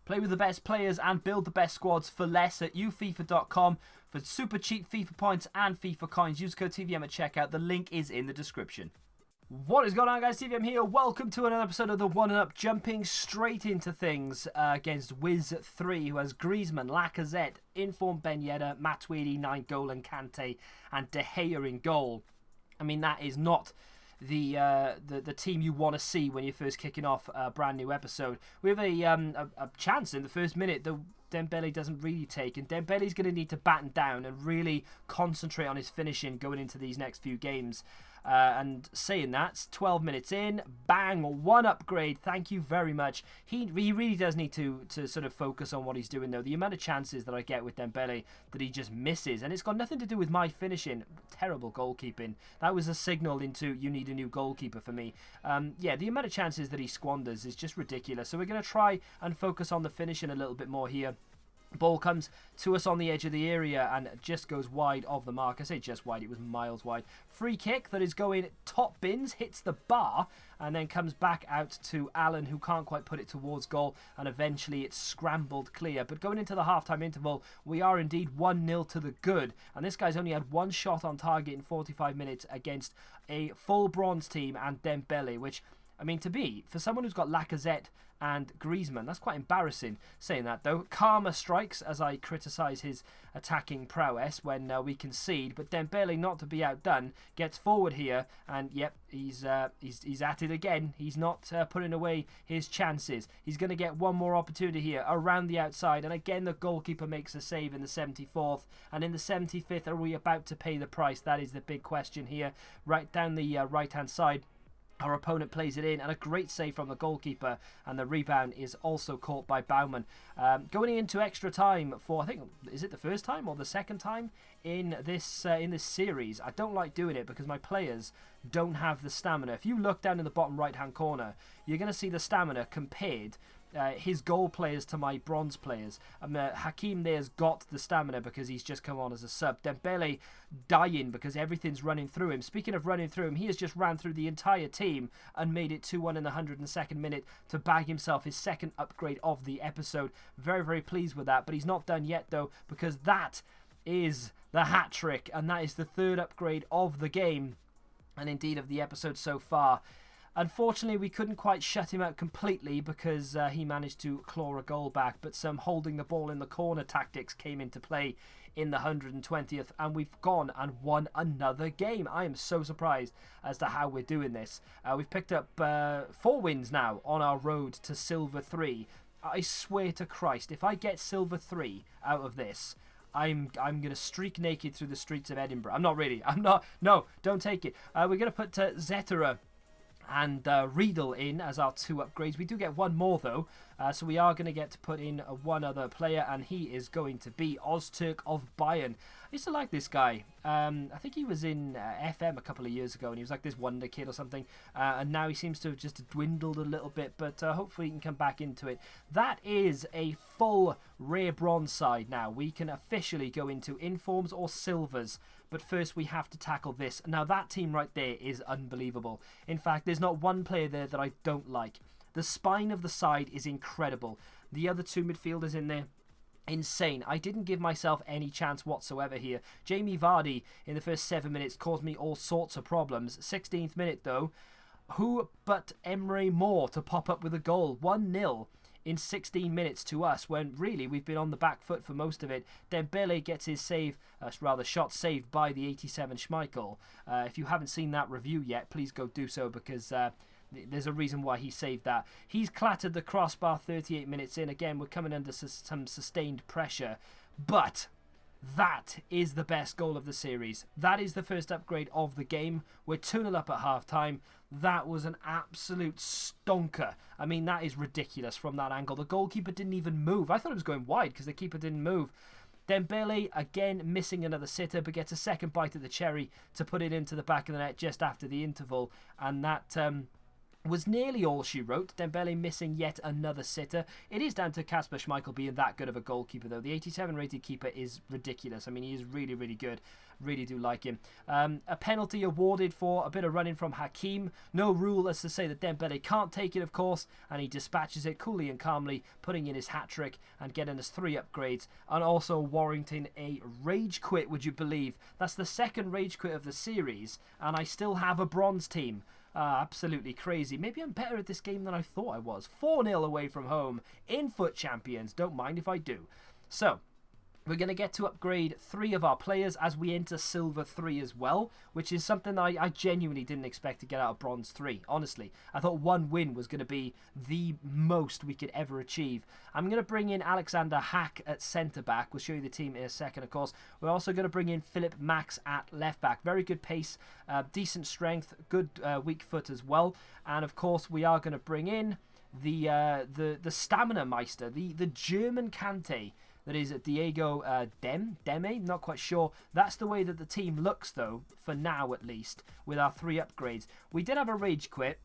Play with the best players and build the best squads for less at ufifa.com. For super cheap FIFA points and FIFA coins, use code TVM at checkout. The link is in the description. What is going on, guys? TVM here. Welcome to another episode of the 1ANDUP. Jumping straight into things against Wiz 3, who has Griezmann, Lacazette, informed Ben Yedder, Matuidi, 9 goal, and Kante, and De Gea in goal. I mean, that is not the team you want to see when you're first kicking off a brand new episode. We have a chance in the first minute that Dembele doesn't really take, and Dembele's going to need to batten down and really concentrate on his finishing going into these next few games. And saying that, 12 minutes in, bang, 1 upgrade, thank you very much. He really does need to sort of focus on what he's doing, though. The amount of chances that I get with Dembele that he just misses, and it's got nothing to do with my finishing. Terrible goalkeeping. That was a signal into you need a new goalkeeper for me. Yeah, the amount of chances that he squanders is just ridiculous. So we're going to try and focus on the finishing a little bit more here. Ball comes to us on the edge of the area and just goes wide of the mark. I say just wide, it was miles wide. Free kick that is going top bins, hits the bar, and then comes back out to Allen, who can't quite put it towards goal, and eventually it's scrambled clear. But going into the half-time interval, we are indeed 1-0 to the good, and this guy's only had 1 shot on target in 45 minutes against a full bronze team and Dembele, which, I mean, for someone who's got Lacazette and Griezmann, that's quite embarrassing. Saying that, though, karma strikes as I criticise his attacking prowess when we concede, but Dembele, not to be outdone, gets forward here, and yep, he's at it again. He's not putting away his chances. He's going to get one more opportunity here around the outside, and again the goalkeeper makes a save in the 74th, and in the 75th, are we about to pay the price? That is the big question here. Right down the right-hand side, our opponent plays it in, and a great save from the goalkeeper, and the rebound is also caught by Baumann. Going into extra time for, I think, is it the first time or the second time in this series? I don't like doing it because my players don't have the stamina. If you look down in the bottom right-hand corner, you're going to see the stamina compared. His goal players to my bronze players. Hakim there's got the stamina because he's just come on as a sub. Dembele dying because everything's running through him. Speaking of running through him, he has just ran through the entire team and made it 2-1 in the 102nd minute to bag himself his second upgrade of the episode. Very, very pleased with that, but he's not done yet, though, because that is the hat-trick, and that is the 3rd upgrade of the game, and indeed of the episode so far. Unfortunately, we couldn't quite shut him out completely because he managed to claw a goal back, but some holding the ball in the corner tactics came into play in the 120th, and we've gone and won another game. I am so surprised as to how we're doing this. We've picked up 4 wins now on our road to Silver 3. I swear to Christ, if I get Silver 3 out of this, I'm going to streak naked through the streets of Edinburgh. I'm not really. I'm not. No, don't take it. We're going to put Zetterer and Riedel in as our 2 upgrades. We do get 1 more, though, so we are going to get to put in 1 other player, and he is going to be Ozturk of Bayern. I used to like this guy. I think he was in FM a couple of years ago, and he was like this wonder kid or something, and now he seems to have just dwindled a little bit, but hopefully he can come back into it. That is a full rare bronze side now. We can officially go into informs or silvers, but first we have to tackle this. Now that team right there is unbelievable. In fact, there's not one player there that I don't like. The spine of the side is incredible. The other 2 midfielders in there, insane. I didn't give myself any chance whatsoever here. Jamie Vardy in the first 7 minutes caused me all sorts of problems. 16th minute though, who but Emre Moore to pop up with a goal. 1-0 in 16 minutes to us, when really we've been on the back foot for most of it. Dembele gets his save, shot saved by the 87 Schmeichel. If you haven't seen that review yet, please go do so, because there's a reason why he saved that. He's clattered the crossbar 38 minutes in. Again, we're coming under some sustained pressure, but that is the best goal of the series. That is the first upgrade of the game. We're 2-0 up at half-time. That was an absolute stonker. I mean, that is ridiculous from that angle. The goalkeeper didn't even move. I thought it was going wide because the keeper didn't move. Dembele, again, missing another sitter, but gets a second bite of the cherry to put it into the back of the net just after the interval. And that was nearly all she wrote. Dembele missing yet another sitter. It is down to Kasper Schmeichel being that good of a goalkeeper, though. The 87 rated keeper is ridiculous. I mean, he is really, really good. Really do like him. A penalty awarded for a bit of running from Hakim. No rule as to say that Dembele can't take it, of course, and he dispatches it coolly and calmly, putting in his hat-trick and getting us 3 upgrades, and also warranting a rage quit, would you believe? That's the second rage quit of the series, and I still have a bronze team. Absolutely crazy. Maybe I'm better at this game than I thought I was. 4-0 away from home in FUT Champions. Don't mind if I do. So, we're going to get to upgrade 3 of our players as we enter Silver 3 as well, which is something that I genuinely didn't expect to get out of Bronze 3, honestly. I thought 1 win was going to be the most we could ever achieve. I'm going to bring in Alexander Hack at centre-back. We'll show you the team in a second, of course. We're also going to bring in Philip Max at left-back. Very good pace, decent strength, good weak foot as well. And, of course, we are going to bring in the Stamina Meister, the German Kante. That is Diego Deme, not quite sure. That's the way that the team looks, though, for now at least, with our 3 upgrades. We did have a rage quit,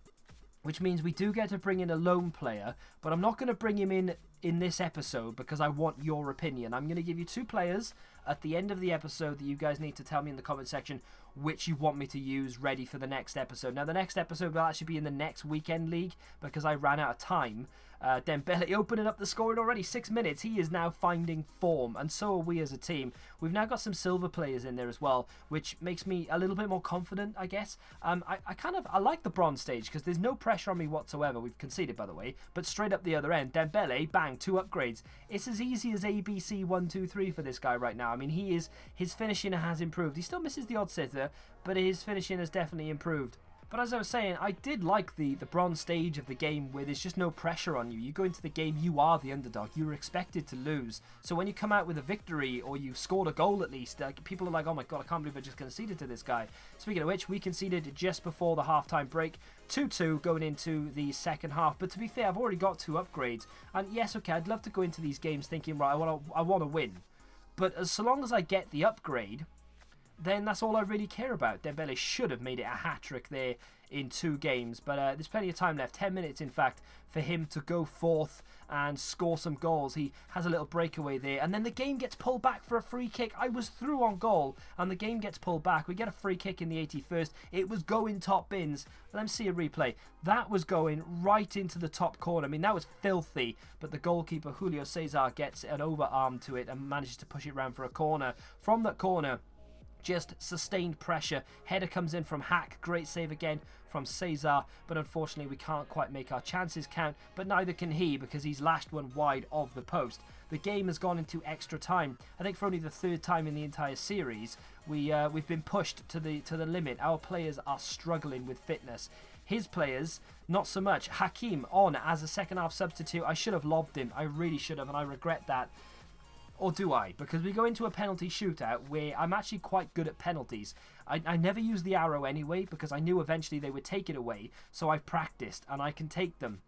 which means we do get to bring in a lone player, but I'm not going to bring him in this episode because I want your opinion. I'm going to give you 2 players at the end of the episode that you guys need to tell me in the comment section which you want me to use ready for the next episode. Now, the next episode will actually be in the next weekend league because I ran out of time. Dembele opening up the scoring already. 6 minutes. He is now finding form, and so are we as a team. We've now got some silver players in there as well, which makes me a little bit more confident, I guess. I like the bronze stage because there's no pressure on me whatsoever. We've conceded, by the way, but straight up the other end, Dembele, bang, 2 upgrades. It's as easy as ABC 1, 2, 3 for this guy right now. I mean, his finishing has improved. He still misses the odd sitter, but his finishing has definitely improved. But as I was saying, I did like the bronze stage of the game where there's just no pressure on you. You go into the game, you are the underdog. You're expected to lose. So when you come out with a victory or you've scored a goal at least, people are like, oh my god, I can't believe I just conceded to this guy. Speaking of which, we conceded just before the halftime break. 2-2 going into the second half. But to be fair, I've already got 2 upgrades. And yes, okay, I'd love to go into these games thinking, right, I want to win. But so long as I get the upgrade, then that's all I really care about. Dembele should have made it a hat-trick there in 2 games, but there's plenty of time left, 10 minutes in fact, for him to go forth and score some goals. He has a little breakaway there, and then the game gets pulled back for a free kick. I was through on goal, and the game gets pulled back. We get a free kick in the 81st. It was going top bins. Let me see a replay. That was going right into the top corner. I mean, that was filthy, but the goalkeeper, Julio Cesar, gets an overarm to it and manages to push it round for a corner. From that corner, just sustained pressure. Header comes in from Hack. Great save again from Cesar, but unfortunately we can't quite make our chances count, but neither can he because he's lashed one wide of the post. The game has gone into extra time. I think for only the 3rd time in the entire series, we've been pushed to the limit. Our players are struggling with fitness. His players, not so much. Hakim on as a second half substitute. I should have lobbed him. I really should have, and I regret that. Or do I? Because we go into a penalty shootout where I'm actually quite good at penalties. I never use the arrow anyway because I knew eventually they would take it away. So I've practiced and I can take them.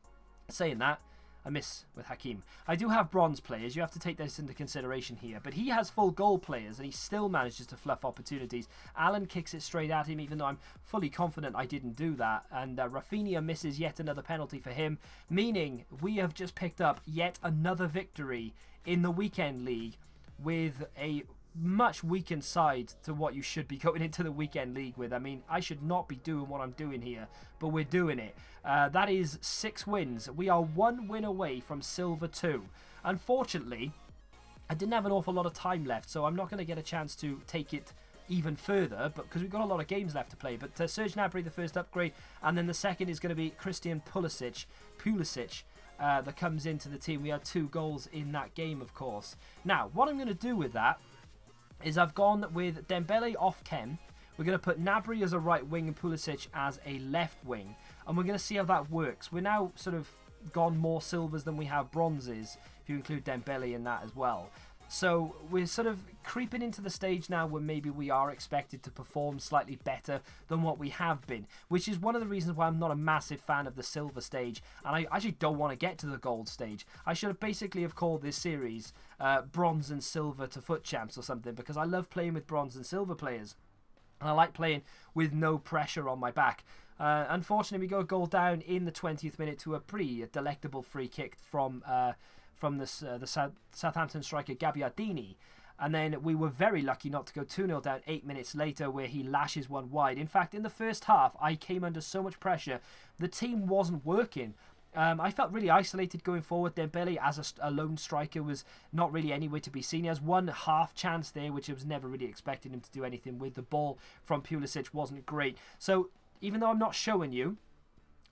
Saying that, I miss with Hakim. I do have bronze players. You have to take this into consideration here. But he has full gold players and he still manages to fluff opportunities. Allen kicks it straight at him even though I'm fully confident I didn't do that. And Rafinha misses yet another penalty for him. Meaning we have just picked up yet another victory in the weekend league with a much weakened side to what you should be going into the weekend league with. I mean, I should not be doing what I'm doing here, but we're doing it. That is 6 wins. We are 1 win away from Silver 2. Unfortunately, I didn't have an awful lot of time left, so I'm not going to get a chance to take it even further, but because we've got a lot of games left to play. But Serge Gnabry, the first upgrade, and then the second is going to be Christian Pulisic, that comes into the team. We had 2 goals in that game, of course. Now, what I'm going to do with that is I've gone with Dembele off Ken. We're going to put Gnabry as a right wing and Pulisic as a left wing. And we're going to see how that works. We're now sort of gone more silvers than we have bronzes, if you include Dembele in that as well. So we're sort of creeping into the stage now where maybe we are expected to perform slightly better than what we have been, which is one of the reasons why I'm not a massive fan of the silver stage, and I actually don't want to get to the gold stage. I should have basically have called this series bronze and silver to FUT champs or something, because I love playing with bronze and silver players, and I like playing with no pressure on my back. Unfortunately, we go a goal down in the 20th minute to a pretty delectable free kick from the Southampton striker Gabbiadini. And then we were very lucky not to go 2-0 down 8 minutes later, where he lashes one wide. In fact, in the first half, I came under so much pressure. The team wasn't working. I felt really isolated going forward. Dembele, as a lone striker, was not really anywhere to be seen. He has one half chance there, which I was never really expecting him to do anything with. The ball from Pulisic wasn't great. So even though I'm not showing you,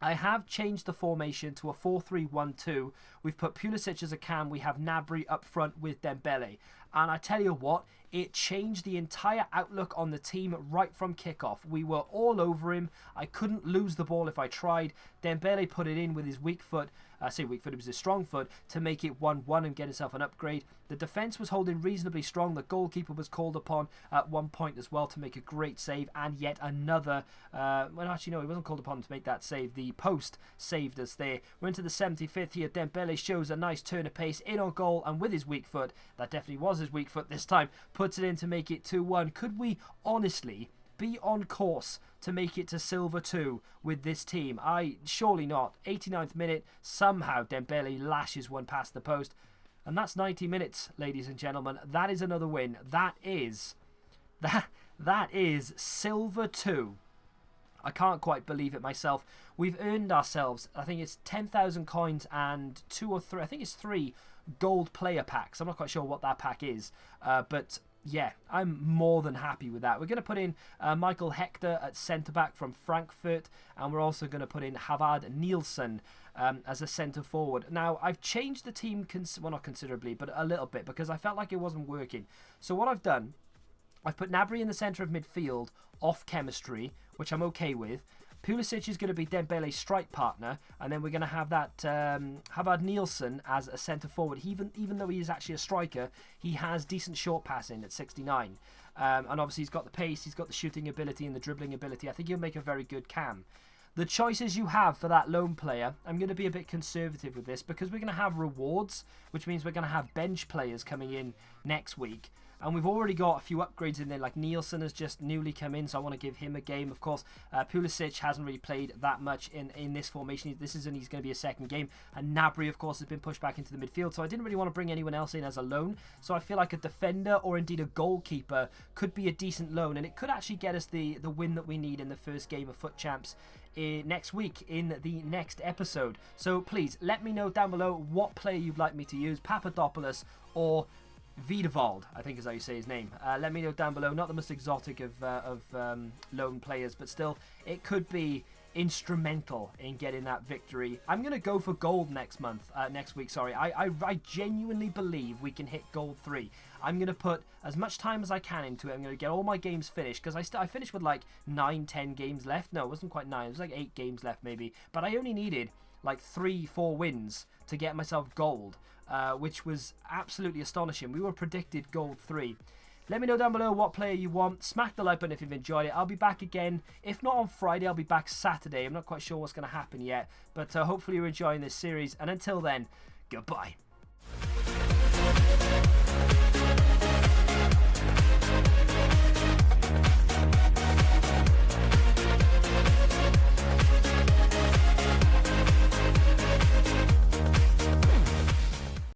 I have changed the formation to a 4-3-1-2. We've put Pulisic as a cam. We have Gnabry up front with Dembele. And I tell you what, it changed the entire outlook on the team right from kickoff. We were all over him. I couldn't lose the ball if I tried. Dembele put it in with his weak foot. I say weak foot, it was his strong foot, to make it 1-1 and get himself an upgrade. The defence was holding reasonably strong. The goalkeeper was called upon at one point as well to make a great save. And yet another, well actually no, he wasn't called upon to make that save. The post saved us there. We're into the 75th here. Dembele shows a nice turn of pace in on goal, and with his weak foot, that definitely was his weak foot this time, puts it in to make it 2-1. Could we honestly be on course to make it to Silver 2 with this team? Surely not. 89th minute, somehow Dembele lashes one past the post. And that's 90 minutes, ladies and gentlemen. That is another win. That is Silver 2. I can't quite believe it myself. We've earned ourselves, I think it's 10,000 coins and 2 or 3, I think it's 3 gold player packs. I'm not quite sure what that pack is, but yeah, I'm more than happy with that. We're going to put in Michael Hector at centre-back from Frankfurt, and we're also going to put in Havard Nielsen as a centre-forward. Now, I've changed the team, well, not considerably, but a little bit, because I felt like it wasn't working. So what I've done, I've put Gnabry in the centre of midfield off chemistry, which I'm okay with. Pulisic is going to be Dembele's strike partner, and then we're going to have that Havard Nielsen as a centre-forward. Even though he is actually a striker, he has decent short passing at 69. And obviously he's got the pace, he's got the shooting ability and the dribbling ability. I think he'll make a very good cam. The choices you have for that lone player, I'm going to be a bit conservative with this, because we're going to have rewards, which means we're going to have bench players coming in next week. And we've already got a few upgrades in there, like Nielsen has just newly come in, so I want to give him a game. Of course, Pulisic hasn't really played that much in this formation. He's going to be a second game. And Gnabry, of course, has been pushed back into the midfield, so I didn't really want to bring anyone else in as a loan. So I feel like a defender or indeed a goalkeeper could be a decent loan, and it could actually get us the win that we need in the first game of FUT Champs next week in the next episode. So please, let me know down below what player you'd like me to use, Papadopoulos or Wiedewald, I think is how you say his name. Let me know down below. Not the most exotic of lone players, but still, it could be instrumental in getting that victory. I'm going to go for gold next week. Sorry, I genuinely believe we can hit gold 3. I'm going to put as much time as I can into it. I'm going to get all my games finished, because I finished with like 9-10 games left. No, it wasn't quite 9. It was like 8 games left maybe. But I only needed like 3-4 wins to get myself gold, which was absolutely astonishing. We were predicted gold 3. Let me know down below what player you want. Smack the like button if you've enjoyed it. I'll be back again. If not on Friday, I'll be back Saturday. I'm not quite sure what's going to happen yet, but hopefully you're enjoying this series. And until then, goodbye.